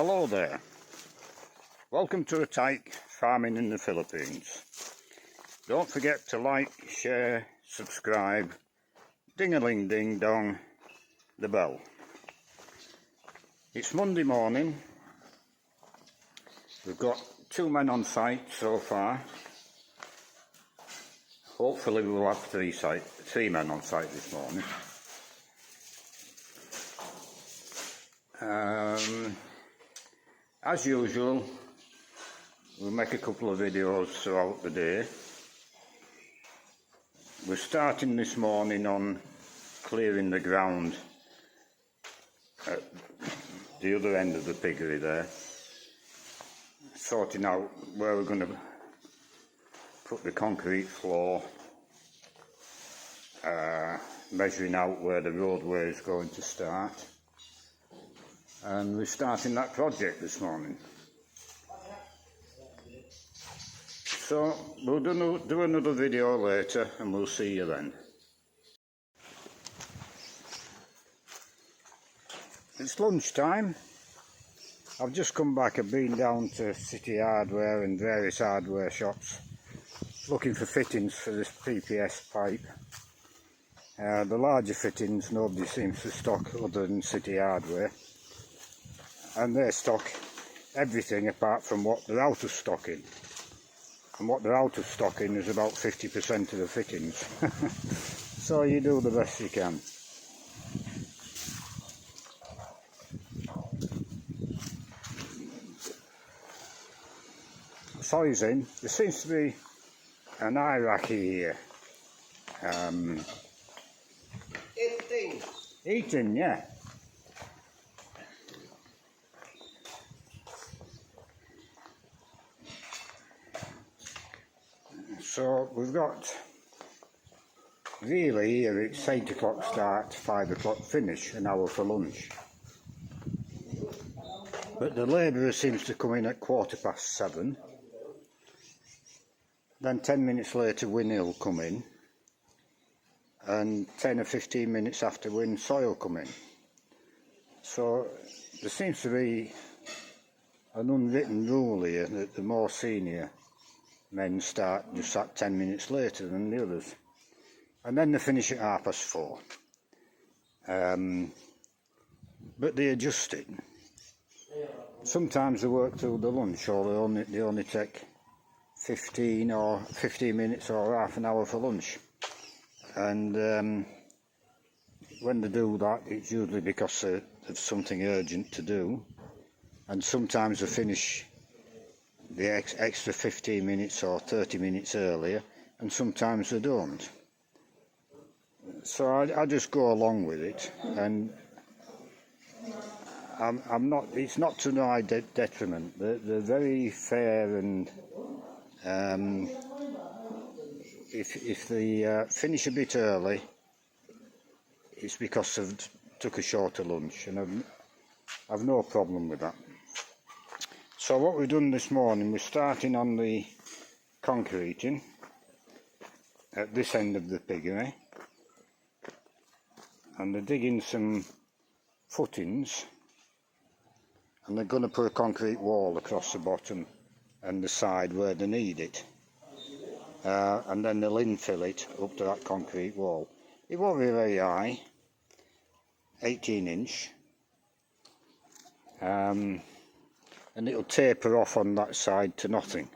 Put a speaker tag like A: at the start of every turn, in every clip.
A: Hello there, welcome to a tyke farming in the Philippines. Don't forget to like, share, subscribe, ding-a-ling ding dong, the bell. It's Monday morning, we've got 2 men on site so far. Hopefully we'll have three men on site this morning. As usual, we'll make a couple of videos throughout the day. We're starting this morning on clearing the ground at the other end of the piggery there, sorting out where we're going to put the concrete floor, measuring out where the roadway is going to start. And we're starting that project this morning. So we'll do another video later and we'll see you then. It's lunchtime. I've just come back. I've been down to City Hardware and various hardware shops looking for fittings for this PPS pipe. The larger fittings nobody seems to stock other than City Hardware. And they stock everything apart from what they're out of stock in. And what they're out of stock in is about 50% of the fittings. So you do the best you can. Soy's in. There seems to be an hierarchy here. Eating, yeah. So we've got, really here it's 8 o'clock start, 5 o'clock finish, an hour for lunch. But the labourer seems to come in at 7:15. Then 10 minutes later Win will come in. And 10 or 15 minutes after Win Soil come in. So there seems to be an unwritten rule here that the more senior men start just that 10 minutes later than the others, and then they finish at 4:30. But they adjust it. Sometimes they work through the lunch, or they only take 15 minutes or half an hour for lunch. And when they do that, it's usually because of something urgent to do, and sometimes they finish the extra 15 minutes or 30 minutes earlier, and sometimes they don't. So I just go along with it, and I'm not. It's not to my detriment. They're very fair, and if they finish a bit early, it's because they've took a shorter lunch, and I've no problem with that. So what we've done this morning, we're starting on the concreting at this end of the piggery, and they're digging some footings, and they're going to put a concrete wall across the bottom and the side where they need it, and then they'll infill it up to that concrete wall. It won't be very high, 18-inch. And it'll taper off on that side to nothing,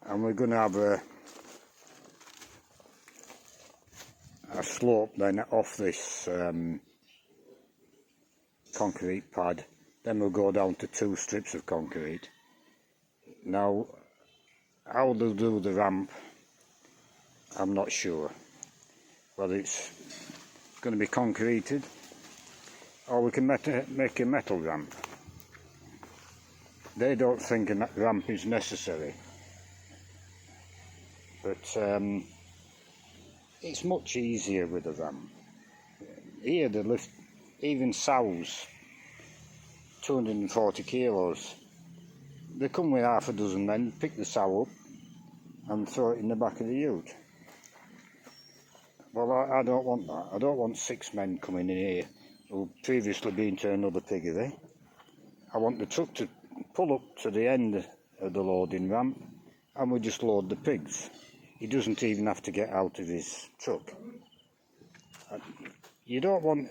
A: and we're going to have a slope then off this concrete pad. Then we'll go down to 2 strips of concrete. Now how they'll do the ramp, I'm not sure whether it's going to be concreted or we can make a metal ramp. They don't think a ramp is necessary, but it's much easier with a ramp. Here they lift, even sows, 240 kilos. They come with half a dozen men, pick the sow up and throw it in the back of the ute. Well, I don't want that. I don't want 6 men coming in here who've previously been to another piggery I want the truck to pull up to the end of the loading ramp and we just load the pigs. He doesn't even have to get out of his truck. You don't want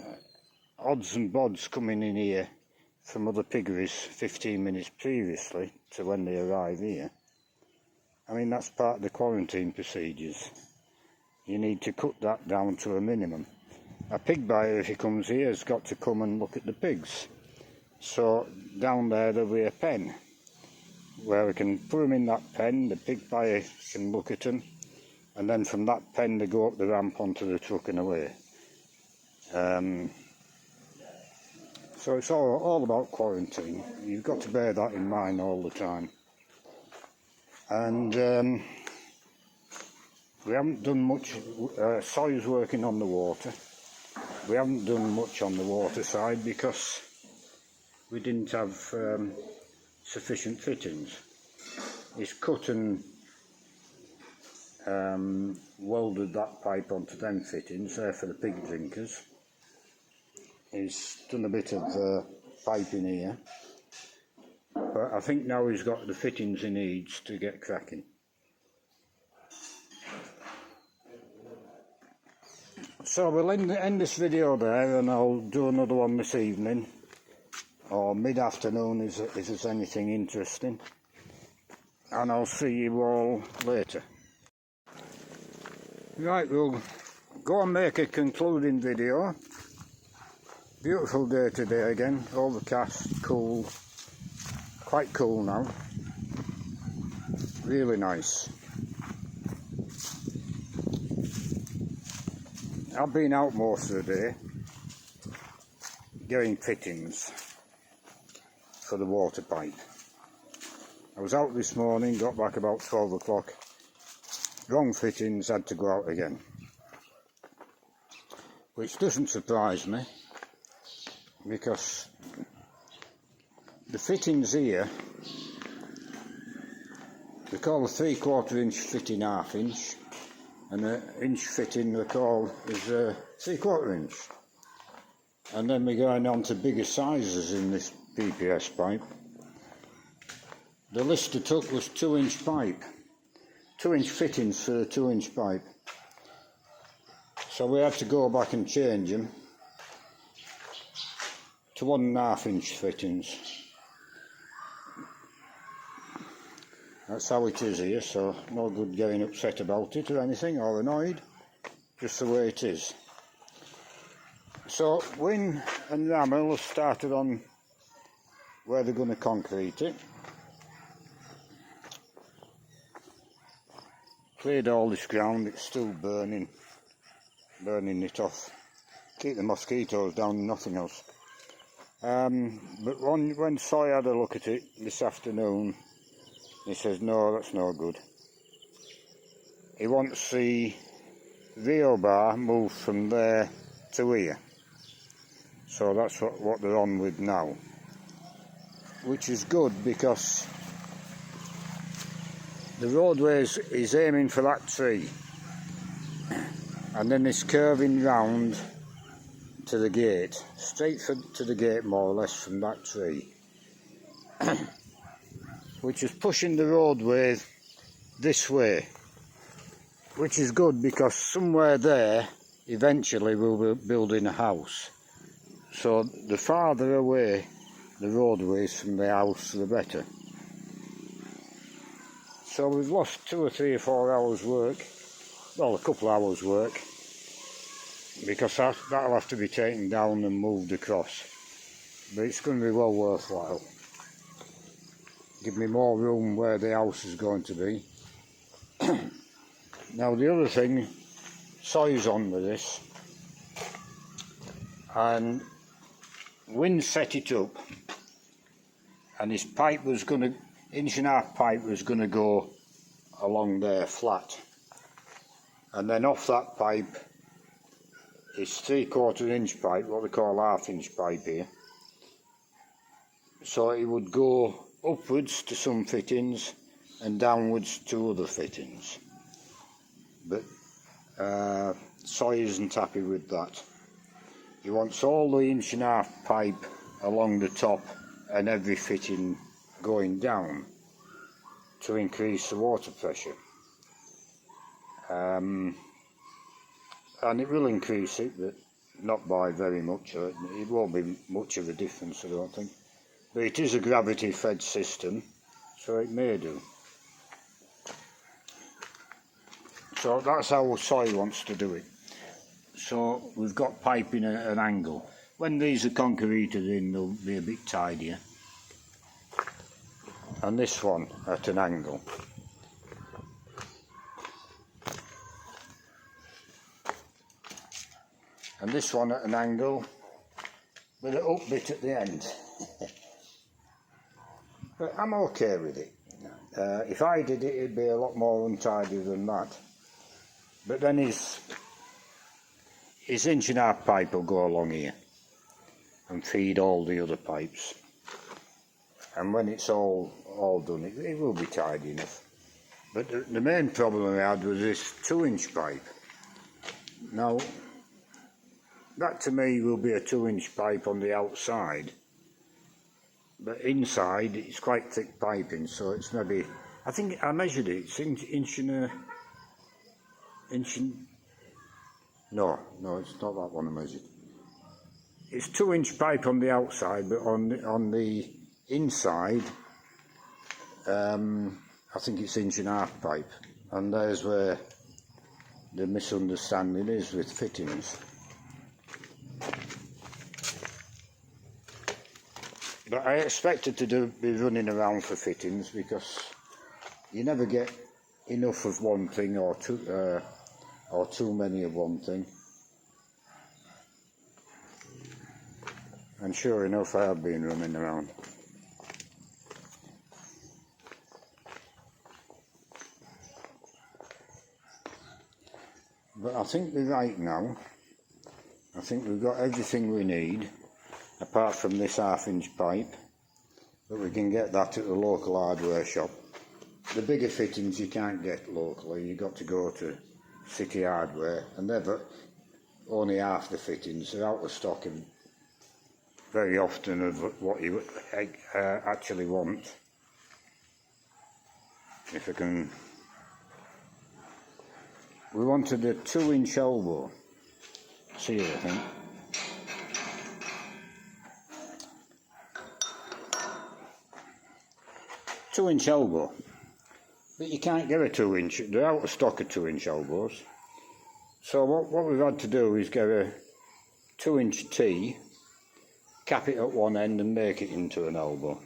A: odds and bods coming in here from other piggeries 15 minutes previously to when they arrive here. I mean, that's part of the quarantine procedures. You need to cut that down to a minimum. A pig buyer, if he comes here, has got to come and look at the pigs. So down there there'll be a pen where we can put them in that pen, the pig buyer can look at them, and then from that pen they go up the ramp onto the truck and away. So it's all about quarantine. You've got to bear that in mind all the time. And we haven't done much. Sawyer's working on the water. We haven't done much on the water side because we didn't have sufficient fittings. He's cut and welded that pipe onto them fittings there for the pig drinkers. He's done a bit of piping here, but I think now he's got the fittings he needs to get cracking. So we'll end this video there, and I'll do another one this evening or mid-afternoon if there's anything interesting, and I'll see you all later. Right, we'll go and make a concluding video. Beautiful day today again, overcast, cool, quite cool now, really nice. I've been out most of the day getting fittings for the water pipe. I was out this morning, got back about 12 o'clock, wrong fittings, had to go out again, which doesn't surprise me because the fittings here, they call a 3/4 inch fitting 1/2 inch, and an inch fitting they call is 3/4 inch. And then we're going on to bigger sizes in this PPS pipe. The list I took was 2-inch pipe, 2-inch fittings for a 2-inch pipe. So we had to go back and change them to 1.5 inch fittings. That's how it is here, so no good getting upset about it or anything, or annoyed, just the way it is. So Wynne and Ramel have started on where they're going to concrete it. Cleared all this ground, it's still burning it off. Keep the mosquitoes down, nothing else. But when Sawyer had a look at it this afternoon, he says, no, that's no good. He wants the Rio bar moved from there to here. So that's what they're on with now. Which is good because the roadway is aiming for that tree. And then it's curving round to the gate, straight to the gate more or less from that tree. Which is pushing the roadway this way, which is good because somewhere there eventually we'll be building a house. So the farther away the roadway is from the house, the better. So we've lost 2 or 3 or 4 hours work, well, a couple of hours work, because that'll have to be taken down and moved across. But it's going to be well worthwhile. Give me more room where the house is going to be. Now the other thing, Sawyer's on with this, and Wynne set it up, and his pipe was going to, 1.5 inch pipe was going to go along there flat, and then off that pipe is 3/4 inch pipe, what we call 1/2 inch pipe here. So it would go upwards to some fittings and downwards to other fittings. But Sawyer isn't happy with that. He wants all the 1.5 inch pipe along the top and every fitting going down to increase the water pressure. And it will increase it, but not by very much. It won't be much of a difference, I don't think. But it is a gravity fed system, so it may do. So that's how soil wants to do it. So we've got piping at an angle. When these are concreted in, they'll be a bit tidier. And this one at an angle. And this one at an angle with an up bit at the end. But I'm okay with it. If I did it, it'd be a lot more untidy than that. But then his 1.5-inch pipe will go along here and feed all the other pipes. And when it's all done, it will be tidy enough. But the main problem I had was this 2-inch pipe. Now, that to me will be a 2-inch pipe on the outside. But inside, it's quite thick piping, so it's maybe, I think I measured it, it's inch and no, it's not that one I measured. It's 2-inch pipe on the outside, but on the inside, I think it's 1.5-inch pipe. And there's where the misunderstanding is with fittings. But I expected to be running around for fittings, because you never get enough of one thing or too many of one thing. And sure enough, I have been running around. But I think we're right now. I think we've got everything we need, apart from this 1/2-inch pipe, but we can get that at the local hardware shop. The bigger fittings you can't get locally, you've got to go to City Hardware, and they've only half the fittings. They're out of stock and very often of what you actually want. If I can, we wanted a 2-inch elbow. See here, I think. Two-inch elbow, but you can't get a 2-inch. They're out of stock of 2-inch elbows. So what we've had to do is get a 2-inch T, cap it at one end and make it into an elbow.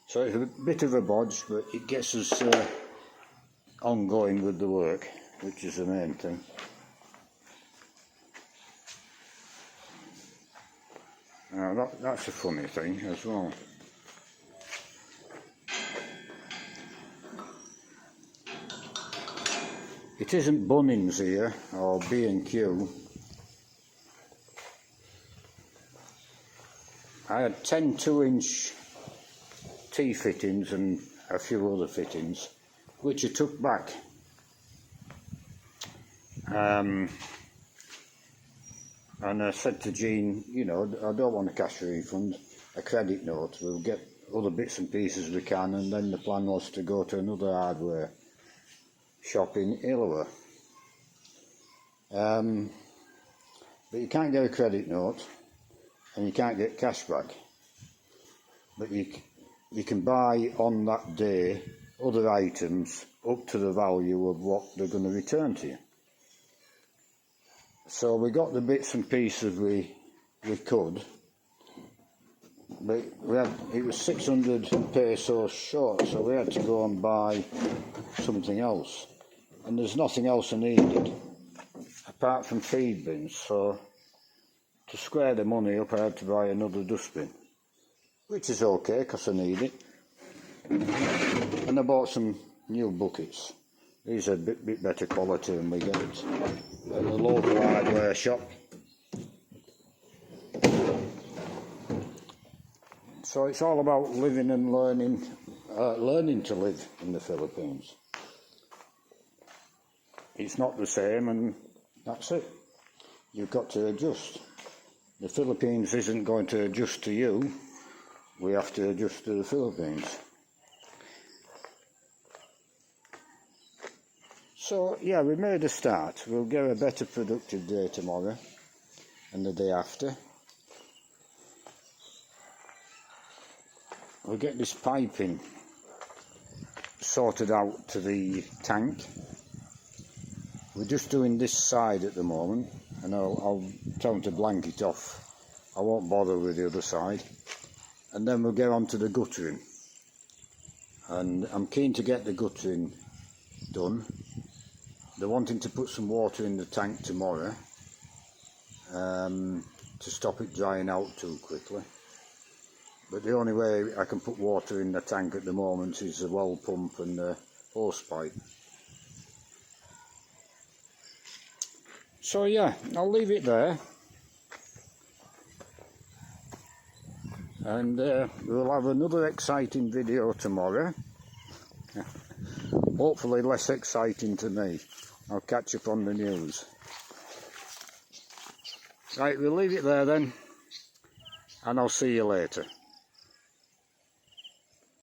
A: So it's a bit of a bodge, but it gets us ongoing with the work, which is the main thing. Now that's a funny thing as well. It isn't Bunnings here, or B&Q. I had 10 2-inch T fittings and a few other fittings, which I took back. And I said to Jean, you know, I don't want a cash refund, a credit note. We'll get other bits and pieces we can, and then the plan was to go to another hardware shop in Illawarra. But you can't get a credit note and you can't get cash back. But you can buy on that day other items up to the value of what they're going to return to you. So we got the bits and pieces we could, but it was 600 pesos short, so we had to go and buy something else. And there's nothing else I needed apart from feed bins, so to square the money up I had to buy another dustbin, which is okay because I need it. And I bought some new buckets. These are a bit better quality than we get at the local hardware shop. So it's all about living and learning to live in the Philippines. It's not the same, and that's it. You've got to adjust. The Philippines isn't going to adjust to you, we have to adjust to the Philippines. So yeah, we made a start. We'll get a better productive day tomorrow and the day after. We'll get this piping sorted out to the tank. We're just doing this side at the moment, and I'll tell them to blank it off. I won't bother with the other side. And then we'll get on to the guttering. And I'm keen to get the guttering done. They're wanting to put some water in the tank tomorrow to stop it drying out too quickly. But the only way I can put water in the tank at the moment is the well pump and the hose pipe. So yeah, I'll leave it there. And we'll have another exciting video tomorrow. Hopefully less exciting to me. I'll catch up on the news. Right, we'll leave it there then, and I'll see you later.